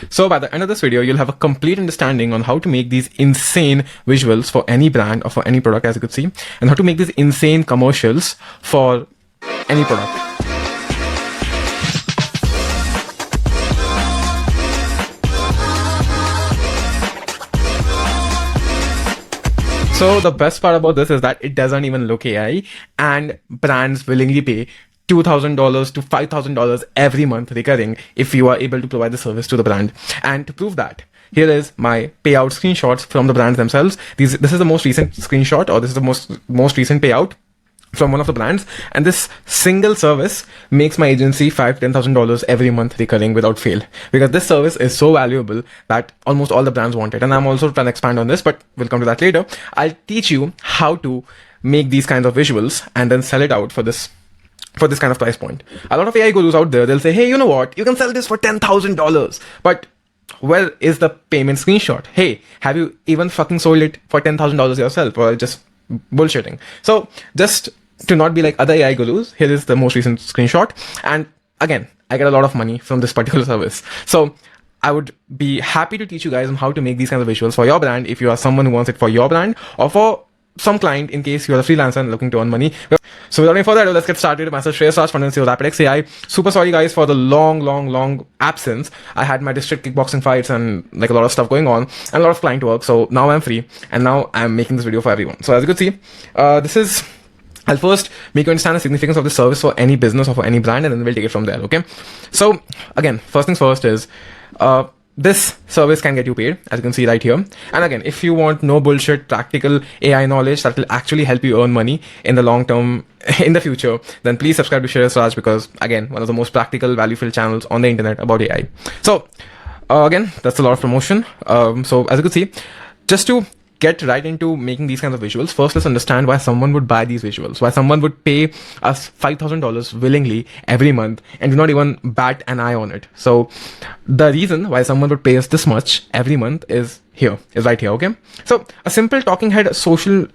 So by the end of this video, you'll have a complete understanding on how to make these insane visuals for any brand or for any product, as you could see, and how to make these insane commercials for any product. So the best part about this is that it doesn't even look AI, and brands willingly pay $2,000 to $5,000 every month recurring if you are able to provide the service to the brand. And to prove that, here is my payout screenshots from the brands themselves. This is the most recent screenshot, or this is the most recent payout from one of the brands, and this single service makes my agency $5,000 to $10,000 every month recurring without fail, because this service is so valuable that almost all the brands want it. And I'm also trying to expand on this, but we'll come to that later. I'll teach you how to make these kinds of visuals and then sell it out for this kind of price point. A lot of AI gurus out there, they'll say, hey, you know what, you can sell this for $10,000, but where is the payment screenshot? Hey, have you even fucking sold it for $10,000 yourself, or just bullshitting? So just to not be like other AI gurus, here is the most recent screenshot. And again, I get a lot of money from this particular service. So I would be happy to teach you guys on how to make these kinds of visuals for your brand if you are someone who wants it for your brand, or for some client in case you're a freelancer and looking to earn money. So without any further ado, let's get started. Myself Shreyas Raj, founder and CEO of RapidXAI. Super sorry guys for the long absence. I had my district kickboxing fights and like a lot of stuff going on and a lot of client work. So now I'm free and now I'm making this video for everyone. So as you can see, I'll first make you understand the significance of the service for any business or for any brand, and then we'll take it from there, okay? So again, first things first is, this service can get you paid, as you can see right here. And again, if you want no bullshit, practical AI knowledge that will actually help you earn money in the long term, in the future, then please subscribe to Shreyas Raj, because again, one of the most practical, value-filled channels on the internet about AI. So again, that's a lot of promotion. So as you can see, just to get right into making these kinds of visuals, first let's understand why someone would buy these visuals, why someone would pay us $5,000 willingly every month and do not even bat an eye on it. So the reason why someone would pay us this much every month is right here, okay? So a simple talking head social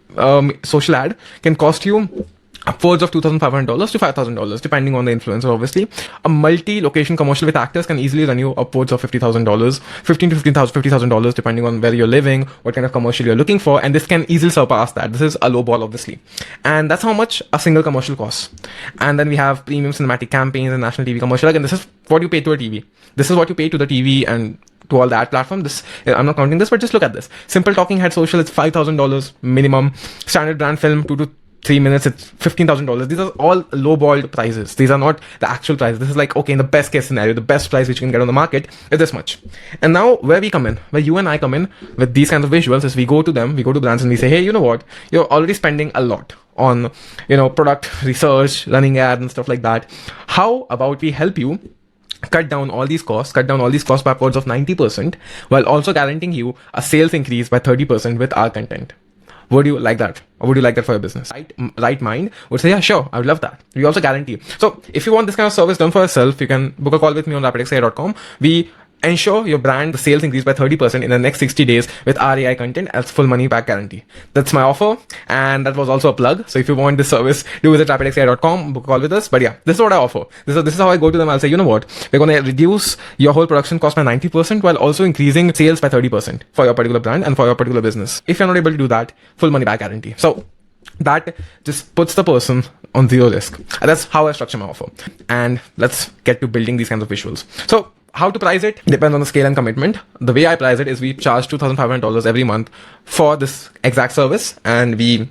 ad can cost you upwards of $2,500 to $5,000, depending on the influencer, obviously. A multi-location commercial with actors can easily run you upwards of $50,000, $15,000 to $50,000, depending on where you're living, what kind of commercial you're looking for, and this can easily surpass that. This is a low ball, obviously. And that's how much a single commercial costs. And then we have premium cinematic campaigns and national TV commercial. Again, this is what you pay to a TV. This is what you pay to the TV and to all the ad platform. This, I'm not counting this, but just look at this. Simple talking head social, it's $5,000 minimum. Standard brand film, 2 to 3 minutes, it's $15,000. These are all low-balled prices. These are not the actual price. This is like, okay, in the best case scenario, the best price which you can get on the market is this much. And now where we come in, where you and I come in with these kinds of visuals, is we go to brands and we say, hey, you know what? You're already spending a lot on, product research, running ads and stuff like that. How about we help you cut down all these costs by upwards of 90%, while also guaranteeing you a sales increase by 30% with our content? Would you like that? Or would you like that for your business? Right mind would say, yeah, sure, I would love that. We also guarantee. So if you want this kind of service done for yourself, you can book a call with me on rapidxai.com. We ensure your brand, the sales increase by 30% in the next 60 days with our AI content as full money back guarantee. That's my offer. And that was also a plug. So if you want this service, do visit rapidxai.com, book a call with us. But yeah, this is what I offer. This is how I go to them. I'll say, you know what? We're going to reduce your whole production cost by 90% while also increasing sales by 30% for your particular brand and for your particular business. If you're not able to do that, full money back guarantee. So that just puts the person on zero risk. And that's how I structure my offer. And let's get to building these kinds of visuals. So how to price it depends on the scale and commitment. The way I price it is we charge $2,500 every month for this exact service, and we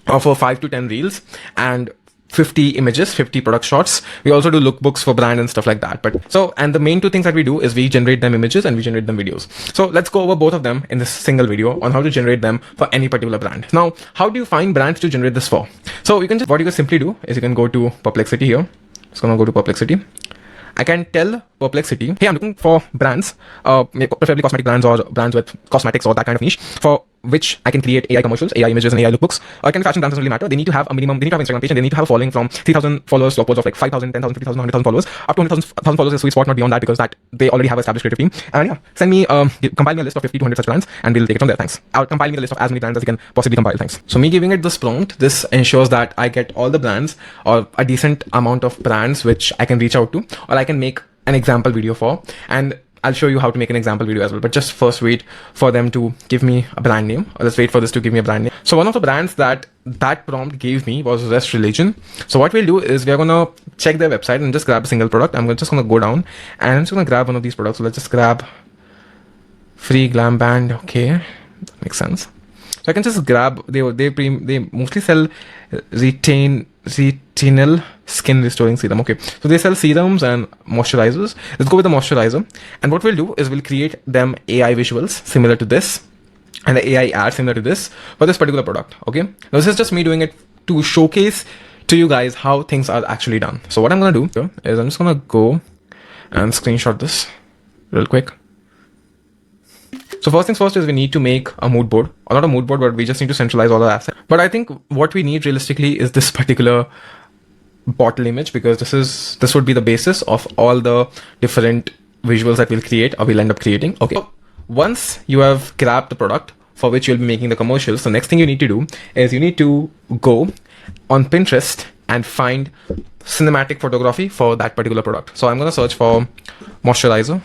offer 5 to 10 reels and 50 images, 50 product shots. We also do lookbooks for brand and stuff like that. And the main two things that we do is we generate them images and we generate them videos. So let's go over both of them in this single video on how to generate them for any particular brand. Now, how do you find brands to generate this for? So what you can simply do is you can go to Perplexity here. Just gonna go to Perplexity. I can tell Perplexity, hey, I'm looking for brands, preferably cosmetic brands or brands with cosmetics or that kind of niche, for which I can create AI commercials, AI images, and AI lookbooks. Or can fashion brands doesn't really matter. They need to have a minimum, they need to have Instagram page, and they need to have a following from 3,000 followers to upwards of like 5,000, 10,000, 50,000, 100,000 followers. Up to 100,000 followers is sweet spot, not beyond that, because that they already have an established creative team. And yeah, send me, compile me a list of 50 to 100 such brands, and we'll take it from there. Thanks. I'll compile me the list of as many brands as you can possibly compile. Thanks. So me giving it this prompt, this ensures that I get all the brands or a decent amount of brands which I can reach out to, or I can make an example video for. And I'll show you how to make an example video as well, but just first wait for them to give me a brand name. Or let's wait for this to give me a brand name. So one of the brands that prompt gave me was Rest Religion. So what we'll do is we're gonna check their website and just grab a single product. I'm just gonna go down and I'm just gonna grab one of these products. So let's just grab Free Glam Band. Okay, that makes sense. So I can just grab, they mostly sell retinal skin restoring serum. Okay, so they sell serums and moisturizers. Let's go with the moisturizer. And what we'll do is we'll create them AI visuals similar to this and the AI ad similar to this for this particular product. Okay, now this is just me doing it to showcase to you guys how things are actually done. So what I'm gonna do is I'm just gonna go and screenshot this real quick. So first things first is we need to make a mood board, or not a mood board, but we just need to centralize all our assets. But I think what we need realistically is this particular bottle image, because this would be the basis of all the different visuals that we'll create or we'll end up creating. Okay. So once you have grabbed the product for which you'll be making the commercials, the next thing you need to do is you need to go on Pinterest and find cinematic photography for that particular product. So I'm going to search for moisturizer.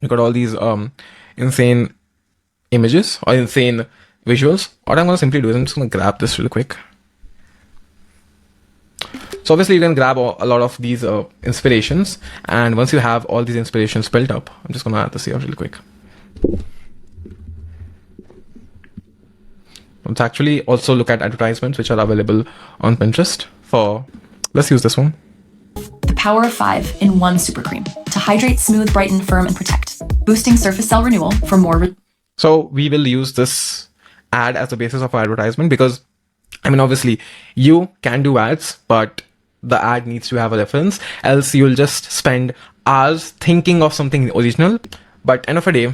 You got all these insane images or insane visuals. What I'm going to simply do is I'm just going to grab this real quick. So obviously you can grab a lot of these inspirations, and once you have all these inspirations built up, I'm just going to add this here real quick. Let's actually also look at advertisements which are available on Pinterest for, let's use this one. The power of 5 in 1 super cream to hydrate, smooth, brighten, firm, and protect, boosting surface cell renewal for more. So we will use this ad as the basis of our advertisement, because I mean, obviously you can do ads, but the ad needs to have a reference, else you'll just spend hours thinking of something original, but end of the day,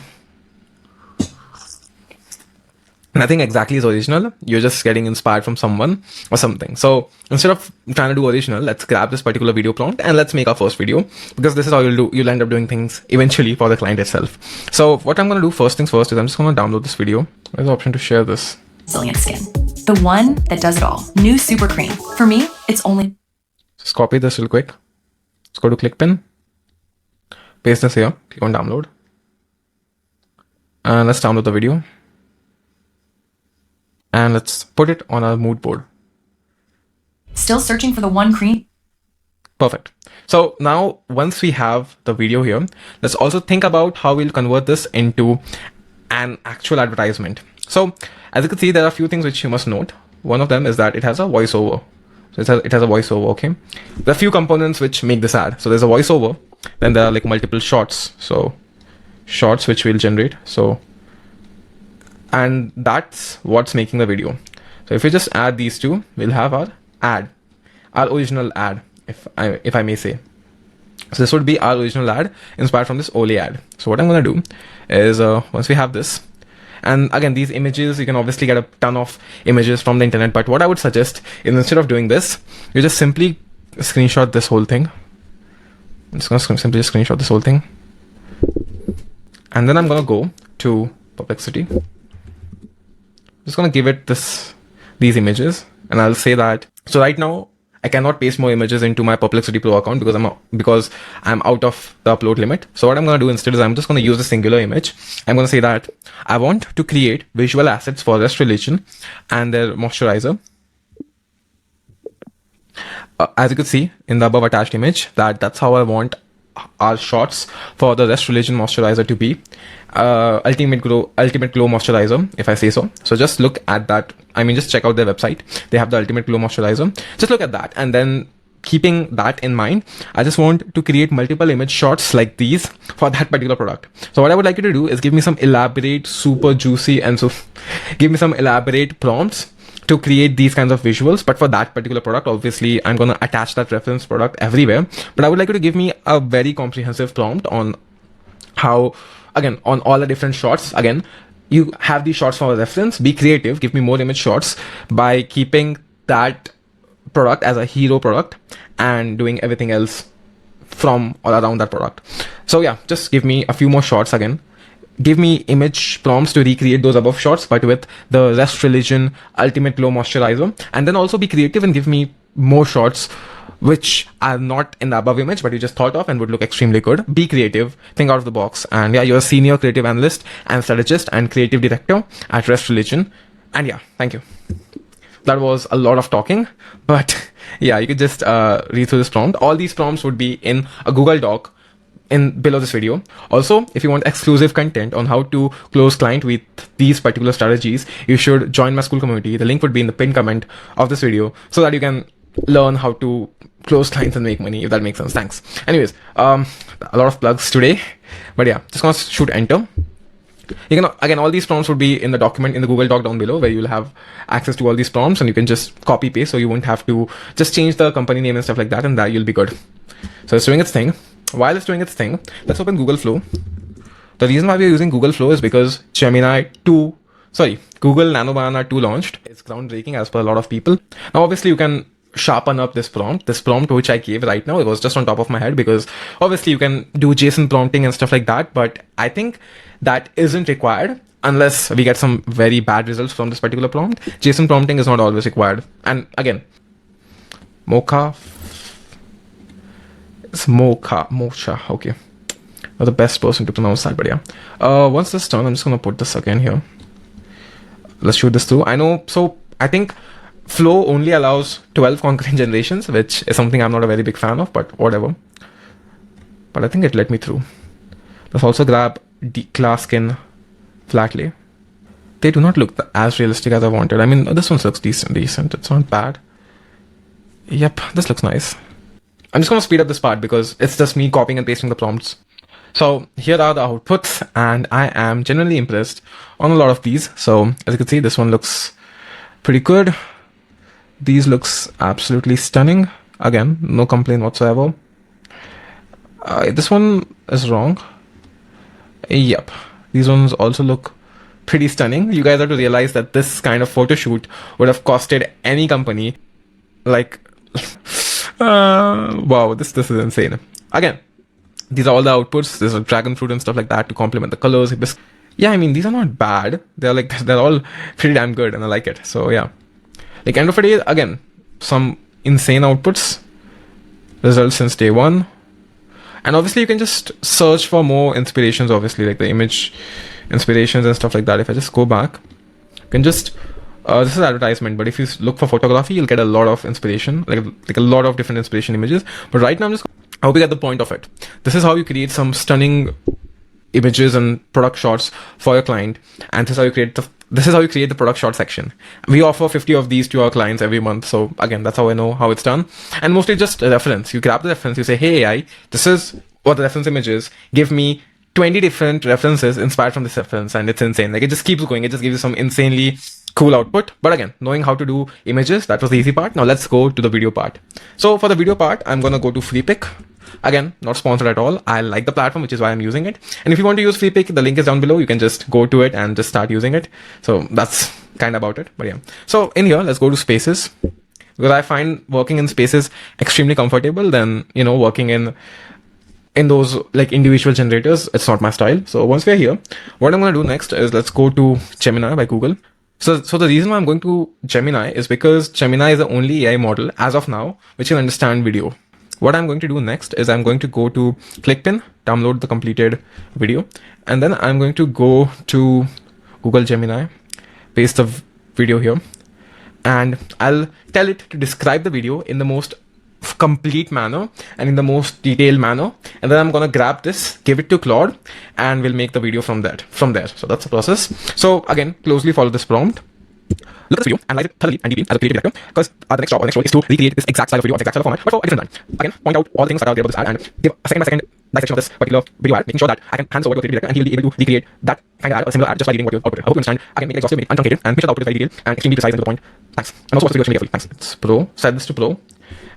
nothing exactly is original. You're just getting inspired from someone or something. So instead of trying to do original, let's grab this particular video prompt and let's make our first video, because this is how you'll do. You'll end up doing things eventually for the client itself. So what I'm going to do first things first is I'm just going to download this video. There's the option to share this. Resilient skin. The one that does it all. New super cream. For me, it's only... Just copy this real quick. Let's go to ClickPin. Paste this here. Click on download. And let's download the video. And let's put it on our mood board. Still searching for the one cream? Perfect. So now once we have the video here, let's also think about how we'll convert this into an actual advertisement. So as you can see, there are a few things which you must note. One of them is that it has a voiceover. So it has a voiceover, okay? There are a few components which make this ad. So there's a voiceover, then there are like multiple shots. So shots which we'll generate. So, and that's what's making the video. So if we just add these two, we'll have our ad, our original ad, if I may say. So this would be our original ad inspired from this Ole ad. So what I'm going to do is once we have this, and again, these images, you can obviously get a ton of images from the internet, but what I would suggest is instead of doing this, you just simply screenshot this whole thing. I'm just going to simply just screenshot this whole thing. And then I'm going to go to Perplexity. Just going to give it these images, and I'll say that. So right now I cannot paste more images into my Perplexity Pro account because I'm out of the upload limit. So what I'm going to do instead is I'm just going to use a singular image. I'm going to say that I want to create visual assets for Rest Religion and their moisturizer. As you can see in the above attached image, that's how I want our shots for the Rest Religion moisturizer to be. Ultimate glow moisturizer, if I say so. So just look at that. I mean, just check out their website. They have the ultimate glow moisturizer. Just look at that, and then keeping that in mind, I just want to create multiple image shots like these for that particular product. So what I would like you to do is give me some elaborate, super juicy, and so give me some elaborate prompts to create these kinds of visuals. But for that particular product, obviously I'm going to attach that reference product everywhere, but I would like you to give me a very comprehensive prompt on how, again, on all the different shots. Again, you have these shots for reference, be creative, give me more image shots by keeping that product as a hero product and doing everything else from or around that product. So yeah, just give me a few more shots. Again, give me image prompts to recreate those above shots, but with the Rest Religion Ultimate Glow Moisturizer. And then also be creative and give me more shots which are not in the above image, but you just thought of and would look extremely good. Be creative, think out of the box. And yeah, you're a senior creative analyst and strategist and creative director at Rest Religion. And yeah, thank you. That was a lot of talking, but yeah, you could just read through this prompt. All these prompts would be in a Google Doc in below this video. Also, if you want exclusive content on how to close client with these particular strategies, you should join my school community. The link would be in the pinned comment of this video so that you can learn how to close clients and make money, if that makes sense. Thanks. Anyways, a lot of plugs today, but yeah, just gonna shoot enter. You can, again, all these prompts would be in the document in the Google Doc down below, where you'll have access to all these prompts and you can just copy paste, so you won't have to just change the company name and stuff like that, and that you'll be good. So it's doing its thing. While it's doing its thing, let's open Google Flow. The reason why we're using Google Flow is because Google Nano Banana 2 launched. It's groundbreaking as per a lot of people. Now, obviously, you can sharpen up this prompt. This prompt which I gave right now, it was just on top of my head, because obviously you can do JSON prompting and stuff like that, but I think that isn't required unless we get some very bad results from this particular prompt. JSON prompting is not always required. And again, Mocha, okay. Not the best person to pronounce that, but yeah. Once this done, I'm just gonna put this again here. Let's shoot this through. I know, so I think Flow only allows 12 concurrent generations, which is something I'm not a very big fan of, but whatever. But I think it let me through. Let's also grab class skin flatly. They do not look as realistic as I wanted. I mean, this one looks decent. It's not bad. Yep, this looks nice. I'm just going to speed up this part because it's just me copying and pasting the prompts. So here are the outputs, and I am genuinely impressed on a lot of these. So as you can see, this one looks pretty good. These looks absolutely stunning. Again, no complaint whatsoever. This one is wrong. Yep. These ones also look pretty stunning. You guys have to realize that this kind of photo shoot would have costed any company like wow, this is insane. Again, these are all the outputs. There's a dragon fruit and stuff like that to complement the colors. Yeah, I mean, these are not bad. They're all pretty damn good, and I like it. So yeah, like end of the day, again, some insane outputs, results since day one. And obviously you can just search for more inspirations, obviously, like the image inspirations and stuff like that. If I just go back, you can just this is advertisement, but if you look for photography, you'll get a lot of inspiration, like a lot of different inspiration images. But right now, I hope you get the point of it. This is how you create some stunning images and product shots for your client, and this is how you create the product shot section. We offer 50 of these to our clients every month. So again, that's how I know how it's done. And mostly just a reference. You grab the reference, you say, hey AI, this is what the reference image is. Give me 20 different references inspired from this reference, and it's insane. Like, it just keeps going. It just gives you some insanely cool output. But again, knowing how to do images, that was the easy part. Now let's go to the video part. So for the video part, I'm gonna go to Freepik. Again, not sponsored at all. I like the platform, which is why I'm using it. And if you want to use Freepik, the link is down below. You can just go to it and just start using it. So that's kind of about it. But yeah. So in here, let's go to Spaces, because I find working in Spaces extremely comfortable than, you know, working in those like individual generators. It's not my style. So once we're here, what I'm going to do next is let's go to Gemini by Google. So the reason why I'm going to Gemini is because Gemini is the only AI model as of now which can understand video. What I'm going to do next is I'm going to go to ClickPin, download the completed video, and then I'm going to go to Google Gemini, paste the video here, and I'll tell it to describe the video in the most complete manner and in the most detailed manner, and then I'm gonna grab this, give it to Claude, and we'll make the video from there. So that's the process. So again, closely follow this prompt. Look at this video, analyze it thoroughly and deeply as a creative director, because the next job or next role is to recreate this exact style of video of exact style of format, but for a different time. Again, point out all the things that are there about this ad and give a second by second dissection of this particular video ad, making sure that I can hand over to a creative director and he'll be able to recreate that kind of ad or similar ad just by reading what you output. I hope you understand. Again, make it exhaustive, make it untruncated, and make sure the output is very detailed and extremely precise and to the point. Thanks. And also watch the video extremely carefully. Thanks. It's Pro. Set this to Pro.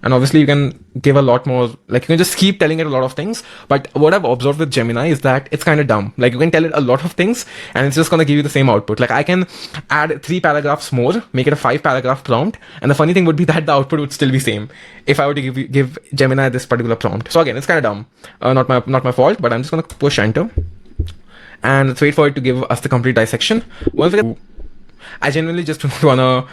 And obviously you can give a lot more, like you can just keep telling it a lot of things. But what I've observed with Gemini is that it's kind of dumb. Like you can tell it a lot of things and it's just going to give you the same output. Like I can add 3 paragraphs more, make it a 5-paragraph prompt. And the funny thing would be that the output would still be same if I were to give Gemini this particular prompt. So again, it's kind of dumb. Not my fault, but I'm just going to push enter. And let's wait for it to give us the complete dissection. Once we get, I genuinely just want to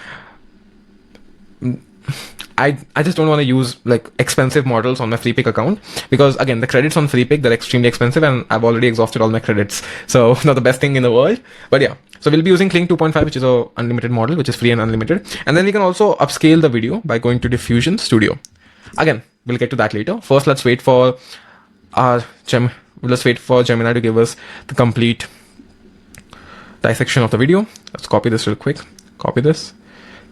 I just don't want to use like expensive models on my Freepik account, because again, the credits on Freepik, they're extremely expensive and I've already exhausted all my credits. So not the best thing in the world, but yeah. So we'll be using Kling 2.5, which is a unlimited model, which is free and unlimited. And then we can also upscale the video by going to Diffusion Studio. Again, we'll get to that later. First, let's wait for Gemini to give us the complete dissection of the video. Let's copy this real quick. Copy this,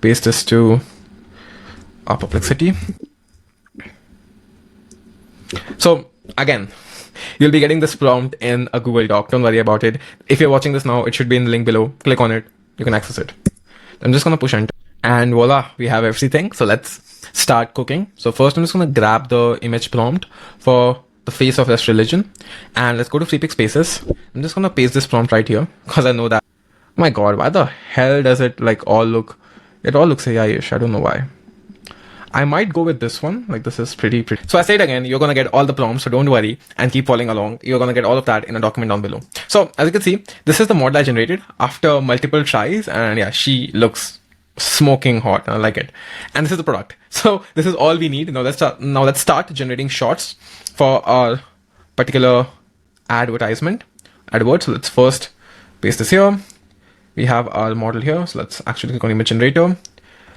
paste this to our Perplexity. So again, you'll be getting this prompt in a Google Doc. Don't worry about it. If you're watching this now, it should be in the link below. Click on it. You can access it. I'm just going to push enter. And voila, we have everything. So let's start cooking. So first, I'm just going to grab the image prompt for the face of this religion. And let's go to Freepik Spaces. I'm just going to paste this prompt right here because I know that. Oh my God, why the hell does it like all look? It all looks AI-ish. I don't know why. I might go with this one. Like, this is pretty. So I say it again, you're going to get all the prompts, so don't worry and keep following along. You're going to get all of that in a document down below. So as you can see, this is the model I generated after multiple tries. And yeah, she looks smoking hot. I like it. And this is the product. So this is all we need. Now let's start generating shots for our particular advertisement. AdWords. So let's first paste this here. We have our model here. So let's actually click on image generator.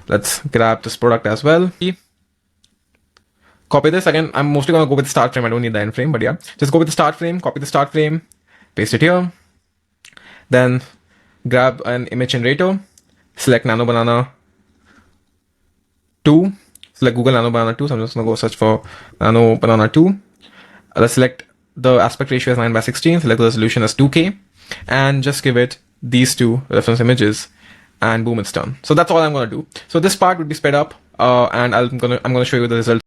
Let's grab this product as well. Copy this. Again, I'm mostly going to go with the start frame. I don't need the end frame, but yeah, just go with the start frame, copy the start frame, paste it here. Then grab an image generator, select Nano Banana 2, select Google Nano Banana 2. So I'm just going to go search for Nano Banana 2. Let's select the aspect ratio as 9:16, select the resolution as 2K, and just give it these two reference images. And boom, it's done. So that's all I'm going to do. So this part would be sped up, and I'm gonna show you the result.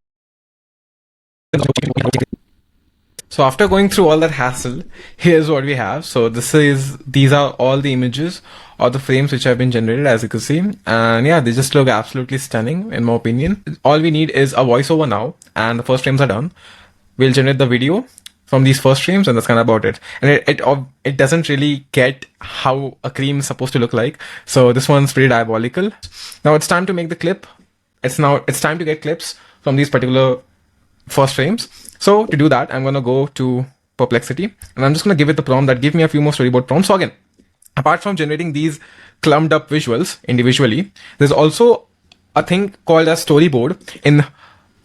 So after going through all that hassle, here's what we have. So these are all the images or the frames which have been generated, as you can see. And yeah, they just look absolutely stunning in my opinion. All we need is a voiceover now, and the first frames are done. We'll generate the video from these first frames, and that's kind of about it. And it doesn't really get how a cream is supposed to look like. So this one's pretty diabolical. Now it's time to make the clip. It's time to get clips from these particular first frames. So to do that, I'm going to go to Perplexity, and I'm just going to give it the prompt that give me a few more storyboard prompts. So again, apart from generating these clumped up visuals individually, there's also a thing called a storyboard in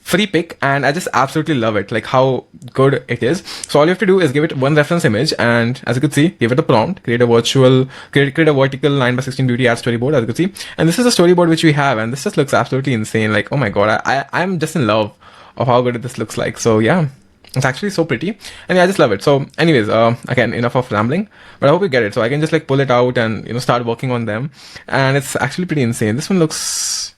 Freepik, and I just absolutely love it, like how good it is. So all you have to do is give it one reference image, and as you can see, give it a prompt, create a vertical 9:16 beauty ad storyboard, as you can see. And this is a storyboard which we have, and this just looks absolutely insane. Like, oh my God, I'm just in love of how good this looks like. So yeah, it's actually so pretty, and yeah, I just love it. So anyways, again, enough of rambling, but I hope you get it. So I can just like pull it out and start working on them, and it's actually pretty insane. This one looks,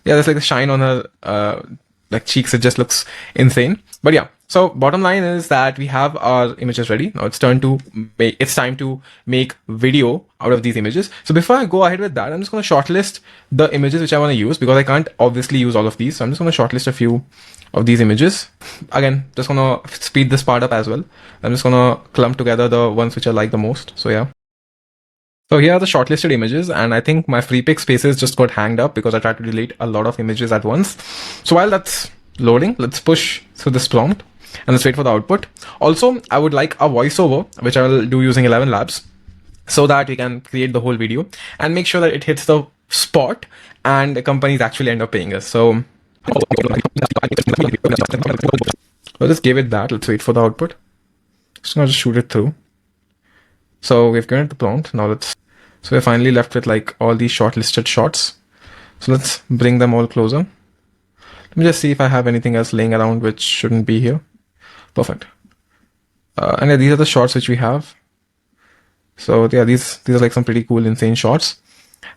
yeah, there's like a shine on her like cheeks. It just looks insane. But yeah, so bottom line is that we have our images ready. Now it's time to make video out of these images. So before I go ahead with that, I'm just going to shortlist the images which I want to use, because I can't obviously use all of these. So I'm just going to shortlist a few of these images. Again, just going to speed this part up as well. I'm just going to clump together the ones which I like the most. So yeah. So here are the shortlisted images, and I think my Freepik spaces just got hanged up because I tried to delete a lot of images at once. So while that's loading, let's push through this prompt and let's wait for the output. Also, I would like a voiceover, which I will do using 11 Labs, so that we can create the whole video and make sure that it hits the spot and the companies actually end up paying us. So I'll just give it that. Let's wait for the output. Just gonna shoot it through. So we've given it the prompt. Now so we're finally left with like all these shortlisted shots. So let's bring them all closer. Let me just see if I have anything else laying around which shouldn't be here. Perfect. And yeah, these are the shots which we have. So yeah, these are like some pretty cool, insane shots.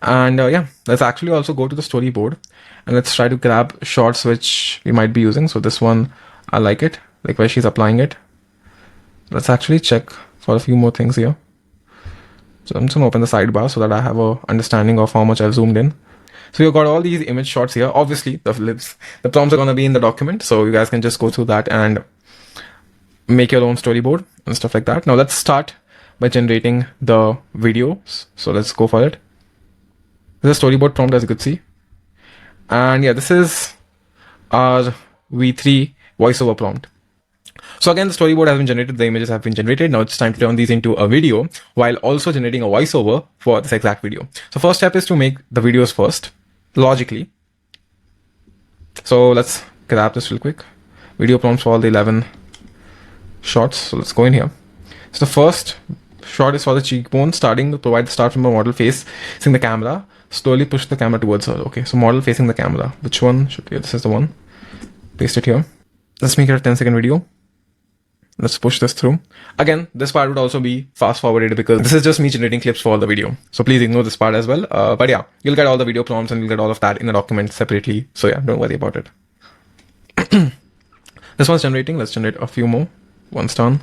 And yeah, let's actually also go to the storyboard and let's try to grab shots which we might be using. So this one, I like it, like where she's applying it. Let's actually check for a few more things here. So I'm just going to open the sidebar so that I have a understanding of how much I've zoomed in. So you've got all these image shots here. Obviously, the prompts are going to be in the document, so you guys can just go through that and make your own storyboard and stuff like that. Now let's start by generating the videos. So let's go for it. This is a storyboard prompt, as you could see. And yeah, this is our V3 voiceover prompt. So again, the storyboard has been generated, the images have been generated. Now it's time to turn these into a video while also generating a voiceover for this exact video. So first step is to make the videos first, logically. So let's grab this real quick. Video prompts for all the 11 shots. So let's go in here. So the first shot is for the cheekbone, starting to provide the start from a model facing the camera. Slowly push the camera towards her. Okay, so model facing the camera. Which one should be? This is the one. Paste it here. Let's make it a 10-second video. Let's push this through. Again, this part would also be fast forwarded because this is just me generating clips for the video. So please ignore this part as well. But yeah, you'll get all the video prompts and you'll get all of that in a document separately. So yeah, don't worry about it. This one's generating. Let's generate a few more. One's done.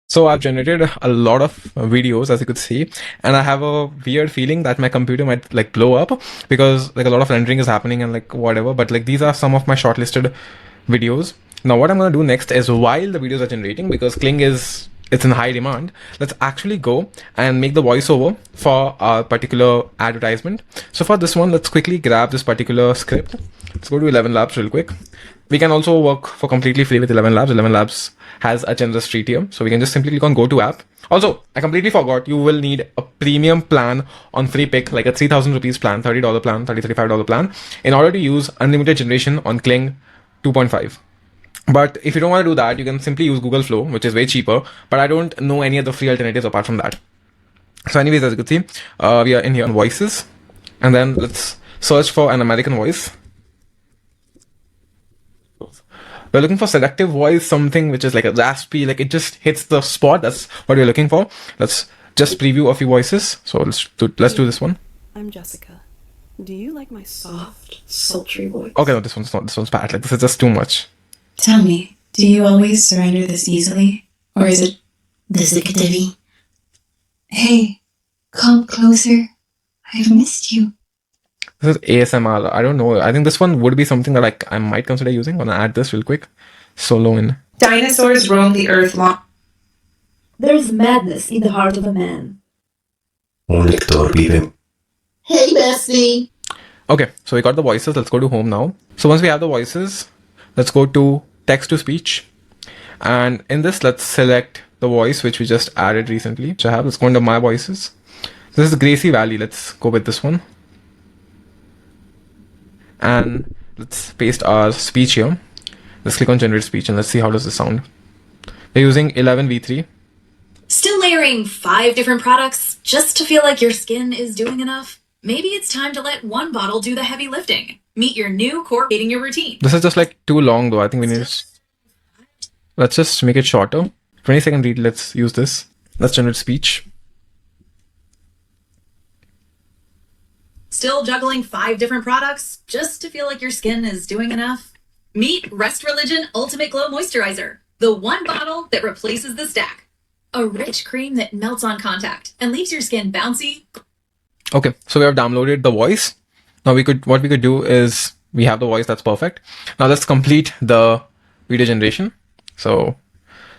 So I've generated a lot of videos, as you could see, and I have a weird feeling that my computer might like blow up because like a lot of rendering is happening and like whatever, but like these are some of my shortlisted videos. Now what I'm going to do next is, while the videos are generating, because Kling it's in high demand, let's actually go and make the voiceover for our particular advertisement. So for this one, let's quickly grab this particular script. Let's go to 11 Labs real quick. We can also work for completely free with 11 Labs. 11 Labs has a generous free tier. So we can just simply click on go to app. Also, I completely forgot, you will need a premium plan on Freepik, like a 3,000 rupees plan, $30 plan, $35 plan, in order to use unlimited generation on Kling 2.5. But if you don't want to do that, you can simply use Google Flow, which is way cheaper. But I don't know any other free alternatives apart from that. So anyways, as you can see, we are in here on voices. And then let's search for an American voice. We're looking for selective voice, something which is like a raspy, like it just hits the spot. That's what we're looking for. Let's just preview a few voices. So let's do this one. I'm Jessica. Do you like my soft, sultry voice? Okay, no, this one's bad. Like this is just too much. Tell me, do you always surrender this easily? Or is it dissecting? Hey, come closer. I've missed you. This is ASMR. I don't know. I think this one would be something that like I might consider using. I'm gonna add this real quick. Solo in. Dinosaurs roam the earth long. There's madness in the heart of a man. Hey, bestie. Okay, so we got the voices. Let's go to home now. So once we have the voices, let's go to text to speech. And in this, let's select the voice which we just added recently. Which I have. Let's go into my voices. This is Gracie Valley. Let's go with this one. And let's paste our speech here. Let's click on generate speech and let's see how does this sound. We're using 11 V3. Still layering 5 different products just to feel like your skin is doing enough? Maybe it's time to let one bottle do the heavy lifting. Meet your new core eating your routine. This is just like too long though. I think we need to... Let's just make it shorter. 20-second read. Let's use this. Let's generate speech. Still juggling 5 different products just to feel like your skin is doing enough? Meet Rest Religion Ultimate Glow Moisturizer, the one bottle that replaces the stack. A rich cream that melts on contact and leaves your skin bouncy. Okay, so we have downloaded the voice. Now what we could do is we have the voice, that's perfect. Now let's complete the video generation. So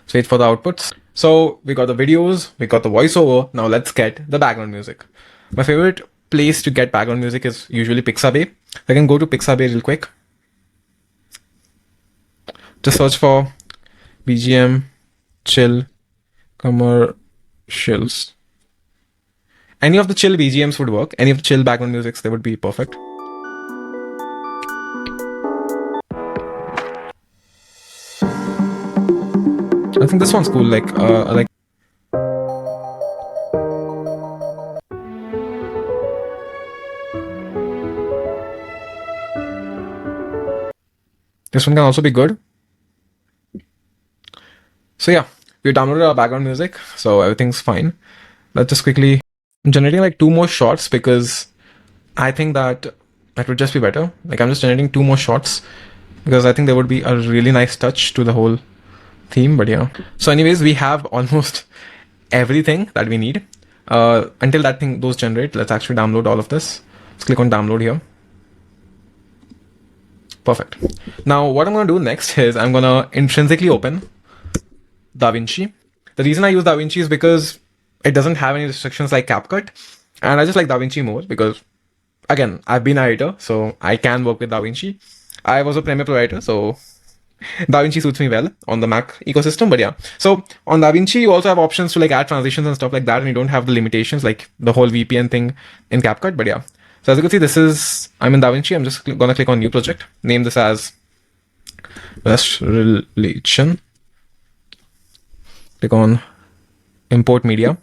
let's wait for the outputs. So we got the videos, we got the voiceover. Now let's get the background music. My favorite place to get background music is usually Pixabay. I can go to Pixabay real quick. Just search for BGM chill commercials. Any of the chill BGMs would work. Any of the chill background musics, they would be perfect. I think this one's cool. Like this one can also be good. So yeah, we downloaded our background music, so everything's fine. Let's just quickly... I'm generating like 2 more shots because I think that would just be better. Like I'm just generating 2 more shots because I think there would be a really nice touch to the whole theme. But yeah. So anyways, we have almost everything that we need. Until those generate, let's actually download all of this. Let's click on download here. Perfect. Now what I'm going to do next is I'm going to intrinsically open DaVinci The reason I use DaVinci is because it doesn't have any restrictions like CapCut, and I just like DaVinci more because, again, I've been an editor, so I can work with DaVinci. I was a Premiere Pro writer, so DaVinci suits me well on the Mac ecosystem. But yeah, so on DaVinci, you also have options to like add transitions and stuff like that, and you don't have the limitations like the whole VPN thing in CapCut. But yeah, so as you can see, I'm in DaVinci. I'm just gonna click on new project, name this as Rest Relation. Click on import media.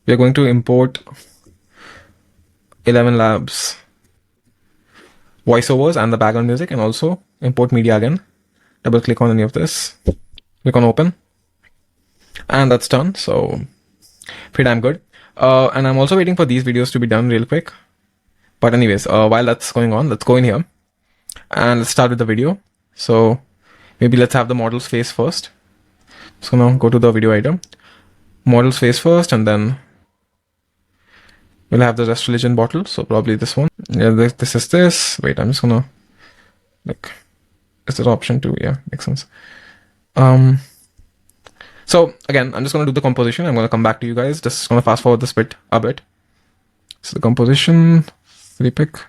We are going to import 11 Labs voiceovers and the background music, and also import media again. Double click on any of this, click on open, and that's done. So pretty damn good. And I'm also waiting for these videos to be done real quick. But anyways, while that's going on, let's go in here and let's start with the video. So maybe let's have the model's face first. So now go to the video editor, model's face first, and then we'll have the Rest Religion bottle. So probably this one. Yeah, this is this. Wait, I'm just gonna like, is there option to, yeah, makes sense. So again, I'm just gonna do the composition. I'm gonna come back to you guys. Just gonna fast forward this bit a bit. So the composition, Freepik.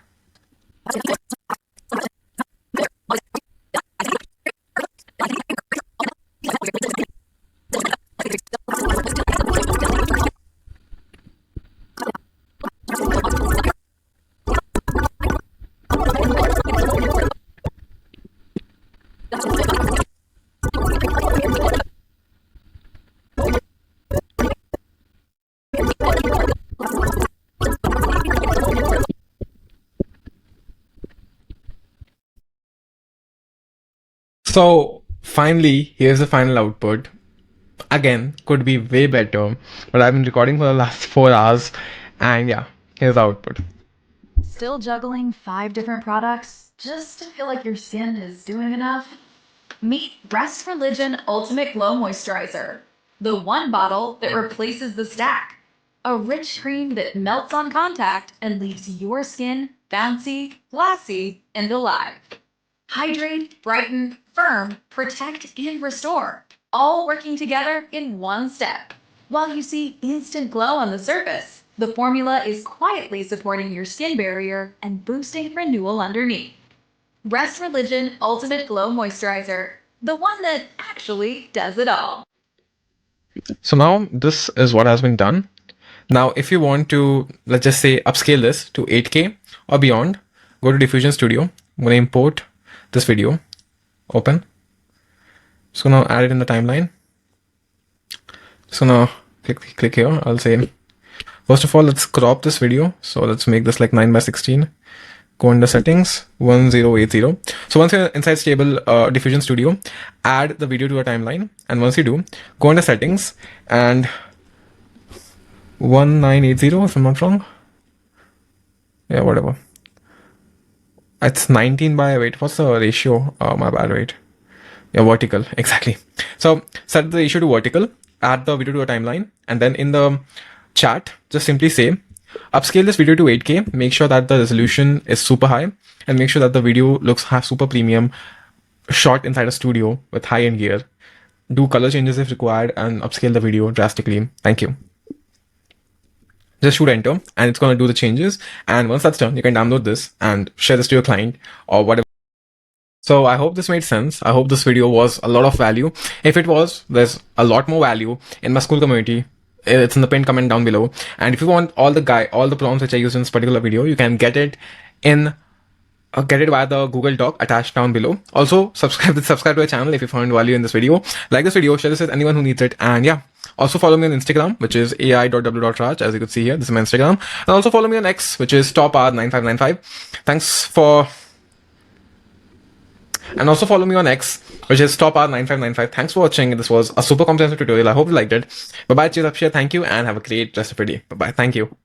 So finally, here's the final output. Again, could be way better, but I've been recording for the last 4 hours, and yeah, here's the output. Still juggling 5 different products just to feel like your skin is doing enough? Meet Rest Religion Ultimate Glow Moisturizer, the one bottle that replaces the stack. A rich cream that melts on contact and leaves your skin bouncy, glassy, and alive. Hydrate, brighten, firm, protect, and restore, all working together in one step. While you see instant glow on the surface, the formula is quietly supporting your skin barrier and boosting renewal underneath. Rest Religion Ultimate Glow Moisturizer, the one that actually does it all. So now this is what has been done. Now, if you want to, let's just say, upscale this to 8K or beyond, go to Diffusion Studio. I'm going to import this video, open. Just gonna add it in the timeline. Just gonna click here. I'll say, first of all, let's crop this video. So let's make this like 9:16. Go under settings, 1080. So once you're inside stable Diffusion Studio, add the video to a timeline. And once you do, go under settings and 1980, if I'm not wrong. Yeah, whatever. It's 19 by, wait, what's the ratio? My bad, wait. Yeah, vertical, exactly. So set the ratio to vertical, add the video to a timeline, and then in the chat, just simply say, upscale this video to 8K, make sure that the resolution is super high, and make sure that the video looks super premium, shot inside a studio with high-end gear. Do color changes if required, and upscale the video drastically. Thank you. Just shoot enter and it's going to do the changes. And once that's done, you can download this and share this to your client or whatever. So I hope this made sense. I hope this video was a lot of value. If it was, there's a lot more value in my school community. It's in the pinned comment down below. And if you want all the prompts which I use in this particular video, you can get it in get it via the Google Doc attached down below. Also, subscribe to the channel if you found value in this video. Like this video, share this with anyone who needs it, and yeah. Also follow me on Instagram, which is ai.w.raj, as you could see here. This is my Instagram. And also follow me on X, which is topr9595. Thanks for... And also follow me on X, which is topr9595. Thanks for watching. This was a super comprehensive tutorial. I hope you liked it. Bye-bye, cheers, up, share, thank you, and have a great rest of your day. Bye-bye, thank you.